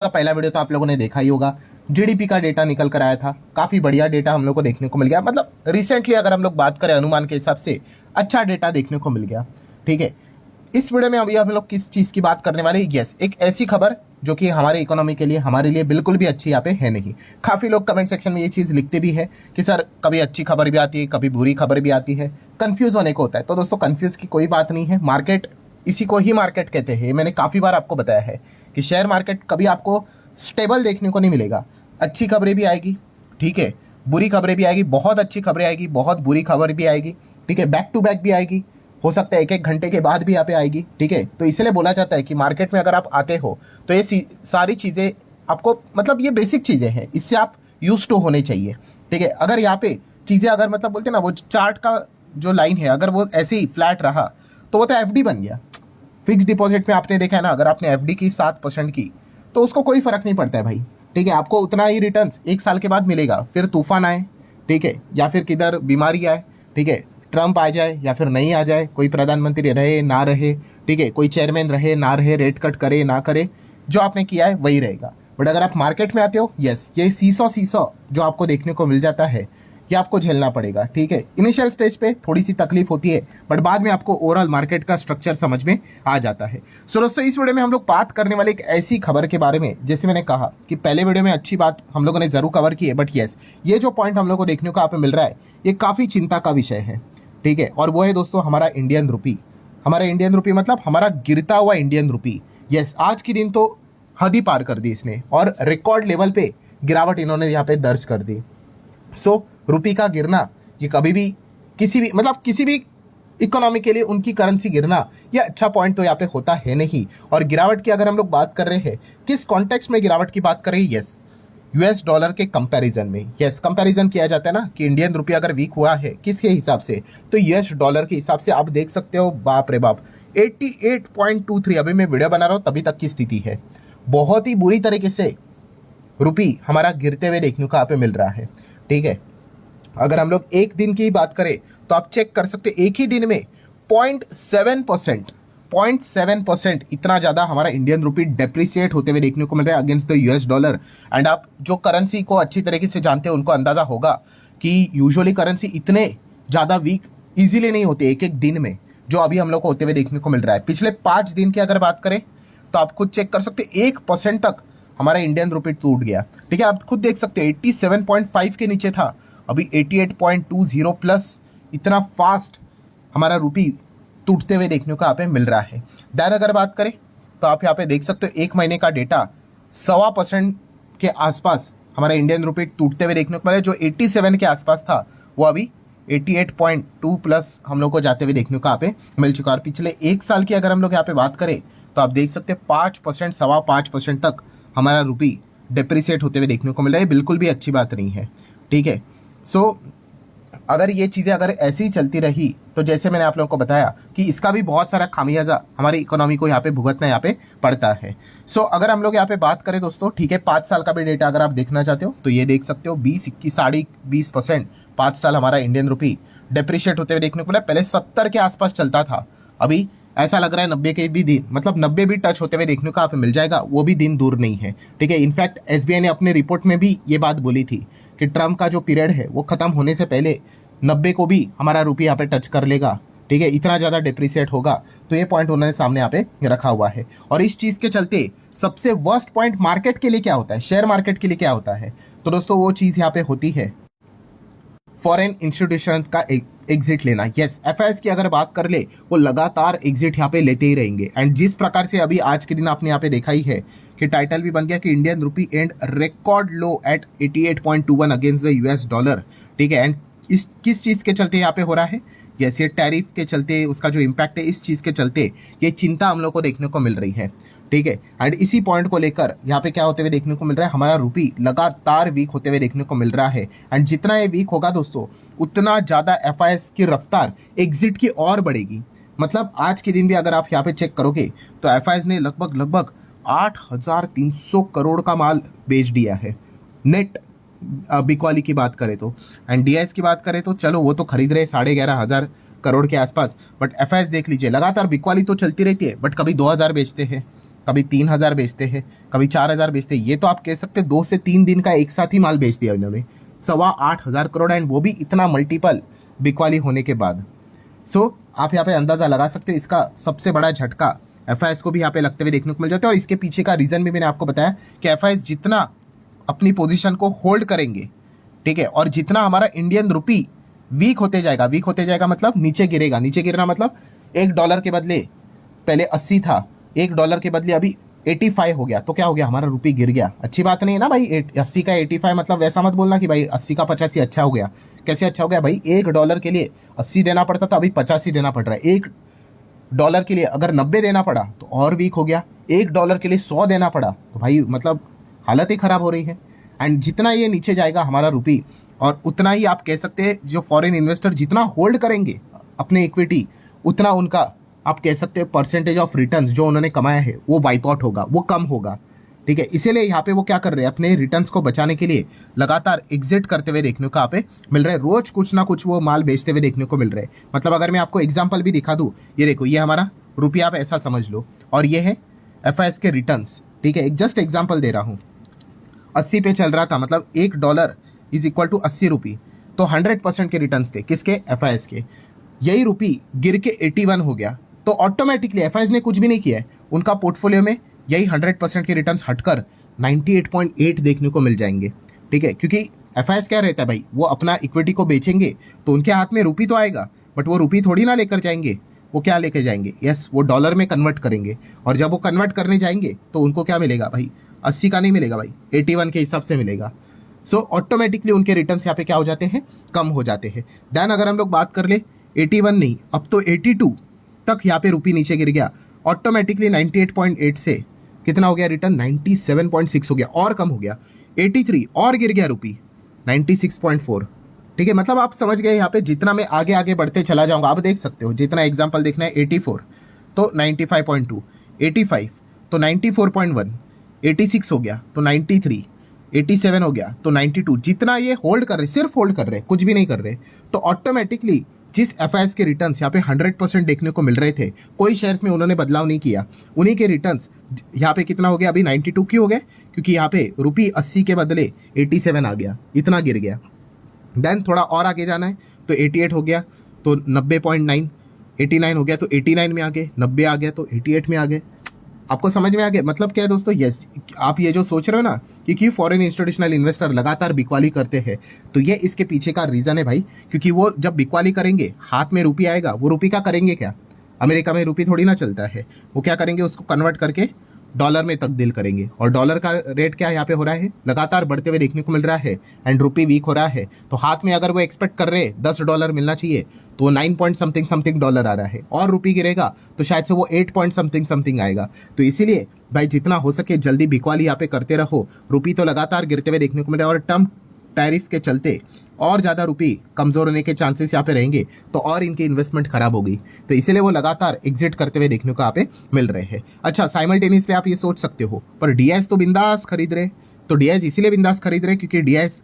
का पहला वीडियो तो आप लोगों ने देखा ही होगा। जीडीपी का डेटा निकल कर आया था, काफ़ी बढ़िया डेटा हम लोग को देखने को मिल गया। मतलब रिसेंटली अगर हम लोग बात करें अनुमान के हिसाब से अच्छा डेटा देखने को मिल गया। ठीक है, इस वीडियो में अभी हम लोग किस चीज़ की बात करने वाले हैं? यस, एक ऐसी खबर जो कि हमारे इकोनॉमी के लिए, हमारे लिए बिल्कुल भी अच्छी यहाँ पे है नहीं। काफ़ी लोग कमेंट सेक्शन में ये चीज़ लिखते भी है कि सर कभी अच्छी खबर भी आती है, कभी बुरी खबर भी आती है, कंफ्यूज होने को होता है। तो दोस्तों कंफ्यूज की कोई बात नहीं है। मार्केट, इसी को ही मार्केट कहते हैं। मैंने काफ़ी बार आपको बताया है कि शेयर मार्केट कभी आपको स्टेबल देखने को नहीं मिलेगा। अच्छी खबरें भी आएगी, ठीक है, बुरी खबरें भी आएगी, बहुत अच्छी खबरें आएगी, बहुत बुरी खबर भी आएगी, ठीक है, बैक टू बैक भी आएगी, हो सकता है एक एक घंटे के बाद भी यहाँ पे आएगी। ठीक है, तो इसलिए बोला जाता है कि मार्केट में अगर आप आते हो तो ये सारी चीज़ें आपको, मतलब ये बेसिक चीज़ें हैं, इससे आप यूज टू होने चाहिए। ठीक है, अगर यहाँ पे चीज़ें अगर मतलब बोलते हैं ना, वो चार्ट का जो लाइन है अगर वो ऐसे ही फ्लैट रहा तो वो तो एफडी बन गया। फिक्स डिपॉजिट में आपने देखा है ना, अगर आपने एफडी की 7% की तो उसको कोई फर्क नहीं पड़ता है भाई। ठीक है, आपको उतना ही रिटर्न्स 1 साल के बाद मिलेगा। फिर तूफान आए, ठीक है, या फिर किधर बीमारी आए, ठीक है, ट्रंप आ जाए या फिर नहीं आ जाए, कोई प्रधानमंत्री रहे ना रहे, ठीक है, कोई चेयरमैन रहे ना रहे, रेट कट करे ना करे, जो आपने किया है वही रहेगा। बट अगर आप मार्केट में आते हो, यस, ये सीसो जो आपको देखने को मिल जाता है ये आपको झेलना पड़ेगा। ठीक है, इनिशियल स्टेज पे थोड़ी सी तकलीफ होती है, बट बाद में आपको ओवरऑल मार्केट का स्ट्रक्चर समझ में आ जाता है। सो दोस्तों इस वीडियो में हम लोग बात करने वाले एक ऐसी खबर के बारे में, जैसे मैंने कहा कि पहले वीडियो में अच्छी बात हम लोगों ने जरूर कवर की है, बट यस, ये जो पॉइंट हम लोग को देखने को यहाँ पे मिल रहा है ये काफ़ी चिंता का विषय है। ठीक है, और वो है दोस्तों हमारा इंडियन रुपी। हमारा इंडियन रुपी मतलब हमारा गिरता हुआ इंडियन रुपी। यस, आज की दिन तो हद ही पार कर दी इसने और रिकॉर्ड लेवल पे गिरावट इन्होंने यहाँ पे दर्ज कर दी। सो रुपी का गिरना ये कभी भी किसी भी इकोनॉमी के लिए उनकी करेंसी गिरना ये अच्छा पॉइंट तो यहाँ पे होता है नहीं। और गिरावट की अगर हम लोग बात कर रहे हैं, किस कॉन्टेक्स्ट में गिरावट की बात कर रहे हैं? यस, यूएस डॉलर के कंपैरिजन में। यस, कंपैरिजन किया जाता है ना कि इंडियन रुपया अगर वीक हुआ है किसके हिसाब से, तो यूएस डॉलर के हिसाब से। आप देख सकते हो, बाप रे बाप, 88.23 अभी मैं वीडियो बना रहा हूँ तभी तक की स्थिति है। बहुत ही बुरी तरीके से रुपी हमारा गिरते हुए देखने को यहाँ पे मिल रहा है। ठीक है, अगर हम लोग एक दिन की बात करें तो आप चेक कर सकते हैं, एक ही दिन में 0.7% इतना ज़्यादा हमारा इंडियन रुपी डेप्रिसिएट होते हुए देखने को मिल रहा है against the US dollar. And आप जो करेंसी को अच्छी तरीके से जानते हैं उनको अंदाज़ा होगा कि यूजुअली करेंसी इतने ज़्यादा वीक इजीली नहीं होते एक एक दिन में, जो अभी हम लोग को होते हुए देखने को मिल रहा है। पिछले 5 दिन की अगर बात करें तो आप खुद चेक कर सकते हैं, 1% तक हमारा इंडियन रुपी टूट गया। ठीक है, आप खुद देख सकते हैं 87.5 के नीचे था, अभी 88.20 प्लस इतना फास्ट हमारा रुपी टूटते हुए देखने को यहाँ पे मिल रहा है। देन अगर बात करें तो आप यहाँ पे देख सकते हो एक महीने का डेटा 1.25% के आसपास हमारा इंडियन रुपी टूटते हुए देखने को मिला। जो 87 के आसपास था वो अभी 88.2 प्लस हम लोग को जाते हुए देखने को यहाँ पे मिल चुका है। और पिछले 1 साल की अगर हम लोग यहाँ पे बात करें तो आप देख सकते हैं 5%, 5.25% तक हमारा रुपी डिप्रिसिएट होते हुए देखने को मिल रहा है। बिल्कुल भी अच्छी बात नहीं है। ठीक है, सो अगर ये चीज़ें अगर ऐसी ही चलती रही तो जैसे मैंने आप लोगों को बताया कि इसका भी बहुत सारा खामियाजा हमारी इकोनॉमी को यहाँ पे भुगतना यहाँ पे पड़ता है। सो अगर हम लोग यहाँ पे बात करें दोस्तों, ठीक है, 5 साल का भी डेटा अगर आप देखना चाहते हो तो ये देख सकते हो 20-21 5 साल हमारा इंडियन रुपी डिप्रिशिएट होते हुए देखने को मिला। पहले 70 के आसपास चलता था, अभी ऐसा लग रहा है 90 के भी दिन, मतलब 90 भी टच होते हुए देखने को यहाँ पे मिल जाएगा, वो भी दिन दूर नहीं है। ठीक है, इनफैक्ट एसबीआई ने अपने रिपोर्ट में भी ये बात बोली थी कि ट्रम्प का जो पीरियड है वो खत्म होने से पहले 90 को भी हमारा रुपया यहाँ पे टच कर लेगा। ठीक है, इतना ज़्यादा डिप्रिसिएट होगा। तो ये पॉइंट उन्होंने सामने यहाँ पे रखा हुआ है। और इस चीज़ के चलते सबसे वर्स्ट पॉइंट मार्केट के लिए क्या होता है, शेयर मार्केट के लिए क्या होता है, तो दोस्तों वो चीज़ यहाँ पे होती है फॉरेन इंस्टीट्यूशन का एग्जिट लेना। यस, एफआईएस की अगर बात कर ले वो लगातार एग्जिट यहाँ पे लेते ही रहेंगे। एंड जिस प्रकार से अभी आज के दिन आपने यहाँ पे देखा ही है कि टाइटल भी बन गया कि Indian rupee and record low at 88.21 against the US dollar. ठीक है, एंड इस किस चीज़ के चलते यहाँ पे हो रहा है? यस, ये टैरिफ के चलते, उसका जो इम्पैक्ट है इस चीज़ के चलते ये चिंता हम लोग को देखने को मिल रही है। ठीक है, एंड इसी पॉइंट को लेकर यहाँ पे क्या होते हुए देखने को मिल रहा है, हमारा रुपी लगातार वीक होते हुए देखने को मिल रहा है। एंड जितना ये वीक होगा दोस्तों उतना ज़्यादा एफआईएस की रफ्तार एग्जिट की और बढ़ेगी। मतलब आज के दिन भी अगर आप यहाँ पे चेक करोगे तो एफआईएस ने लगभग 8,300 करोड़ का माल बेच दिया है नेट। बिकवाली की बात करें तो, एंड डीआईएस की बात करें तो चलो वो तो खरीद रहे 11,500 करोड़ के आसपास, बट एफआईएस देख लीजिए लगातार बिकवाली तो चलती रहती है बट कभी 2,000 बेचते हैं, कभी 3,000 बेचते हैं, कभी 4,000 बेचते हैं। ये तो आप कह सकते 2 से 3 दिन का एक साथ ही माल बेच दिया इन्होंने, 8,25,000 करोड़, एंड वो भी इतना मल्टीपल बिकवाली होने के बाद। सो आप यहाँ पे अंदाजा लगा सकते हैं इसका सबसे बड़ा झटका एफआईएस को भी यहाँ पे लगते हुए देखने को मिल जाता है। और इसके पीछे का रीजन भी मैंने आपको बताया कि एफआईएस जितना अपनी पोजीशन को होल्ड करेंगे, ठीक है, और जितना हमारा इंडियन रुपी वीक होते जाएगा मतलब नीचे गिरेगा, नीचे गिरना मतलब $1 के बदले पहले 80 था, $1 के बदले अभी 85 हो गया, तो क्या हो गया, हमारा रुपी गिर गया। अच्छी बात नहीं है ना भाई, 80 का 85 मतलब वैसा मत बोलना कि भाई 80 का 85 अच्छा हो गया। कैसे अच्छा हो गया भाई, $1 के लिए 80 देना पड़ता था, अभी 85 देना पड़ रहा है। $1 के लिए अगर 90 देना पड़ा तो और वीक हो गया, $1 के लिए 100 देना पड़ा तो भाई मतलब हालत ही खराब हो रही है। एंड जितना ये नीचे जाएगा हमारा रुपी, और उतना ही आप कह सकते हैं जो फॉरेन इन्वेस्टर जितना होल्ड करेंगे अपने इक्विटी, उतना उनका आप कह सकते हैं परसेंटेज ऑफ रिटर्न्स जो उन्होंने कमाया है वो वाइप आउट होगा, वो कम होगा, ठीक है। इसीलिए यहाँ पे वो क्या कर रहे हैं, अपने रिटर्न्स को बचाने के लिए लगातार एग्जिट करते हुए देखने को यहाँ पे मिल रहा है। रोज कुछ ना कुछ वो माल बेचते हुए देखने को मिल रहा है। मतलब अगर मैं आपको एग्जाम्पल भी दिखा दूँ, ये देखो, ये हमारा रुपया आप ऐसा समझ लो, और ये है एफआईएस के रिटर्न्स, ठीक है। एक जस्ट एग्जाम्पल दे रहा हूँ, 80 पे चल रहा था, मतलब $1 इज इक्वल टू 80 रुपी, तो 100% के रिटर्न्स थे किसके, एफआईएस के। यही रुपी गिर के 81 हो गया, तो ऑटोमेटिकली एफआईएस ने कुछ भी नहीं किया है, उनका पोर्टफोलियो में यही 100% के रिटर्न्स हटकर 98.8 देखने को मिल जाएंगे, ठीक है। क्योंकि एफआईएस क्या रहता है भाई, वो अपना इक्विटी को बेचेंगे तो उनके हाथ में रुपी तो आएगा, बट वो रुपी थोड़ी ना लेकर जाएंगे, वो क्या लेकर जाएंगे, यस, वो डॉलर में कन्वर्ट करेंगे। और जब वो कन्वर्ट करने जाएंगे तो उनको क्या मिलेगा भाई, 80 का नहीं मिलेगा भाई, 81 के हिसाब से मिलेगा। सो ऑटोमेटिकली उनके रिटर्न्स यहाँ पे क्या हो जाते हैं, कम हो जाते हैं। देन अगर हम लोग बात कर ले 81 नहीं, अब तो 82 तक यहाँ पे रुपी नीचे गिर गया, ऑटोमेटिकली 98.8 से कितना हो गया रिटर्न, 97.6 हो गया, और कम हो गया 83, और गिर गया रुपी 96.4, ठीक है। मतलब आप समझ गए यहाँ पे, जितना मैं आगे आगे बढ़ते चला जाऊंगा, आप देख सकते हो, जितना एग्जाम्पल देखना है 84 तो 95.2, 85 तो 94.1, 86 हो गया तो 93, 87 हो गया तो 92, जितना ये होल्ड कर रहे, सिर्फ होल्ड कर रहे, कुछ भी नहीं कर रहे, तो ऑटोमेटिकली जिस एफआईएस के रिटर्न्स यहाँ पे 100% देखने को मिल रहे थे, कोई शेयर्स में उन्होंने बदलाव नहीं किया, उन्हीं के रिटर्न्स यहाँ पे कितना हो गया, अभी 92 क्यों हो गए, क्योंकि यहाँ पे रुपी 80 के बदले 87 आ गया, इतना गिर गया। देन थोड़ा और आगे जाना है तो 88 हो गया तो 90.9, 89 हो गया तो 89 में आ गए, 90 आ गया तो 88 में आ गए। आपको समझ में आ गया मतलब क्या है दोस्तों, यस, आप ये जो सोच रहे हो ना कि क्यों फॉरेन इंस्टीट्यूशनल इन्वेस्टर लगातार बिकवाली करते हैं, तो ये इसके पीछे का रीजन है भाई। क्योंकि वो जब बिकवाली करेंगे, हाथ में रुपी आएगा, वो रुपी का करेंगे क्या, अमेरिका में रुपी थोड़ी ना चलता है, वो क्या करेंगे, उसको कन्वर्ट करके डॉलर में तब्दील करेंगे। और डॉलर का रेट क्या यहाँ पे हो रहा है, लगातार बढ़ते हुए देखने को मिल रहा है, एंड रुपी वीक हो रहा है। तो हाथ में अगर वो एक्सपेक्ट कर रहे हैं $10 मिलना चाहिए, तो वो 9 पॉइंट समथिंग डॉलर आ रहा है, और रुपी गिरेगा तो शायद से वो 8 पॉइंट समथिंग आएगा। तो इसीलिए भाई जितना हो सके जल्दी बिकवाली यहाँ पे करते रहो। रुपी तो लगातार गिरते हुए देखने को मिल रहा है, और टर्म टैरिफ के चलते और ज़्यादा रुपी कमज़ोर होने के चांसेस यहाँ पे रहेंगे, तो और इनकी इन्वेस्टमेंट खराब होगी। तो इसीलिए वो लगातार एग्जिट करते हुए देखने को यहाँ पे मिल रहे हैं। अच्छा, साइमल्टेनियसली आप ये सोच सकते हो, पर डीआईएस तो बिंदास खरीद रहे, तो डीआईएस इसीलिए बिंदास खरीद रहे क्योंकि डीआईएस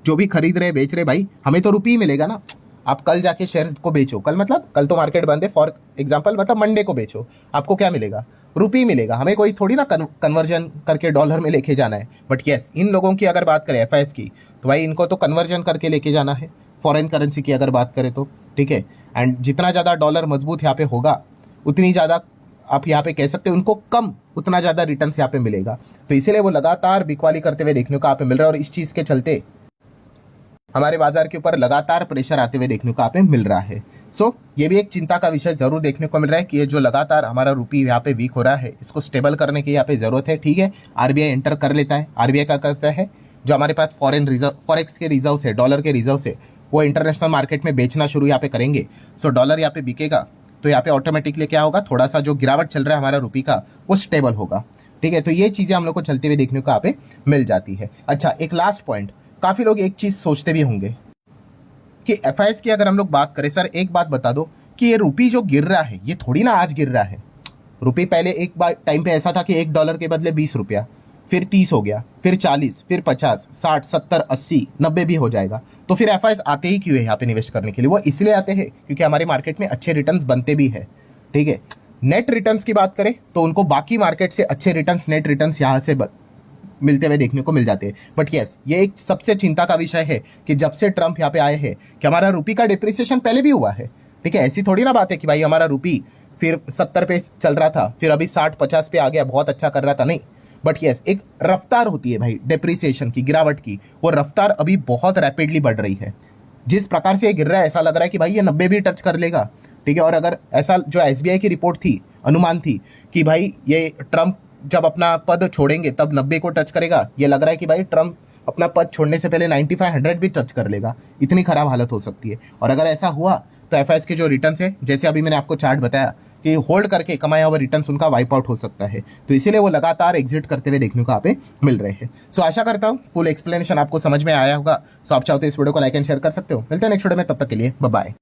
जो भी खरीद रहे बेच रहे, भाई हमें तो रुपी ही मिलेगा ना। आप कल जाके शेयर्स को बेचो, कल मतलब कल तो मार्केट बंद है, फॉर एग्जांपल मतलब मंडे को बेचो, आपको क्या मिलेगा, रुपी मिलेगा। हमें कोई थोड़ी ना कन्वर्जन करके डॉलर में लेके जाना है। बट यस, इन लोगों की अगर बात करें एफआईएस की, तो भाई इनको तो कन्वर्जन करके लेके जाना है, फॉरेन करेंसी की अगर बात करें तो, ठीक है। एंड जितना ज़्यादा डॉलर मजबूत यहाँ पे होगा, उतनी ज़्यादा आप यहाँ पे कह सकते हैं उनको कम, उतना ज़्यादा रिटर्न्स यहाँ पे मिलेगा। तो इसीलिए वो लगातार बिकवाली करते हुए देखने को यहाँ पे मिल रहा है, और इस चीज़ के चलते हमारे बाजार के ऊपर लगातार प्रेशर आते हुए देखने को यहाँ पे मिल रहा है। सो ये भी एक चिंता का विषय जरूर देखने को मिल रहा है कि ये जो लगातार हमारा रुपी यहाँ पे वीक हो रहा है, इसको स्टेबल करने की यहाँ पे जरूरत है, ठीक है। आरबीआई एंटर कर लेता है, आरबीआई क्या करता है, जो हमारे पास फॉरेन रिजर्व, फॉरेक्स के रिजर्व से, डॉलर के रिजर्व से, वो इंटरनेशनल मार्केट में बेचना शुरू यहाँ पे करेंगे। सो डॉलर यहाँ पे बिकेगा, तो यहाँ पे ऑटोमेटिकली क्या होगा, थोड़ा सा जो गिरावट चल रहा है हमारा रुपी का, वो स्टेबल होगा, ठीक है। तो ये चीज़ें हम लोग को चलते हुए देखने को यहाँ पे मिल जाती है। अच्छा, एक लास्ट पॉइंट, काफ़ी लोग एक चीज़ सोचते भी होंगे कि एफआईएस की अगर हम लोग बात करें, सर एक बात बता दो कि ये रुपी जो गिर रहा है, ये थोड़ी ना आज गिर रहा है। रुपी पहले एक बार टाइम पे ऐसा था कि $1 के बदले 20 रुपया, फिर 30 हो गया, फिर 40, फिर 50, 60, 70, 80, 90 भी हो जाएगा। तो फिर एफआईएस आते ही क्यों है यहाँ पे निवेश करने के लिए, वो इसलिए आते हैं क्योंकि हमारे मार्केट में अच्छे रिटर्न्स बनते भी है, ठीक है। नेट रिटर्न्स की बात करें तो उनको बाकी मार्केट से अच्छे रिटर्न्स, नेट रिटर्न्स यहाँ से मिलते हुए देखने को मिल जाते हैं। बट यस, ये एक सबसे चिंता का विषय है कि जब से ट्रंप यहाँ पे आए हैं कि हमारा रुपी का डिप्रिसिएशन पहले भी हुआ है, ठीक है, ऐसी थोड़ी ना बात है कि भाई हमारा रुपी फिर 70 पे चल रहा था, फिर अभी 60-50 पे आ गया, बहुत अच्छा कर रहा था, नहीं। बट यस, एक रफ्तार होती है भाई डिप्रिसिएशन की, गिरावट की, वो रफ्तार अभी बहुत रैपिडली बढ़ रही है। जिस प्रकार से ये गिर रहा है ऐसा लग रहा है कि भाई ये 90 भी टच कर लेगा, ठीक है। और अगर ऐसा जो एसबीआई की रिपोर्ट थी, अनुमान थी कि भाई ये ट्रंप जब अपना पद छोड़ेंगे तब 90 को टच करेगा, ये लग रहा है कि भाई ट्रंप अपना पद छोड़ने से पहले 95-100 भी टच कर लेगा। इतनी खराब हालत हो सकती है। और अगर ऐसा हुआ तो एफआईएस के जो रिटर्न्स है, जैसे अभी मैंने आपको चार्ट बताया कि होल्ड करके कमाया हुआ रिटर्न्स उनका वाइप आउट हो सकता है, तो इसीलिए वो लगातार एग्जिट करते हुए देखने को यहाँ पे मिल रहे हैं। सो आशा करता हूँ फुल एक्सप्लेनेशन आपको समझ में आया होगा। सो आप चाहो तो इस वीडियो को लाइक एंड शेयर कर सकते हो। मिलते हैं नेक्स्ट वीडियो में, तब तक के लिए बाय बाय।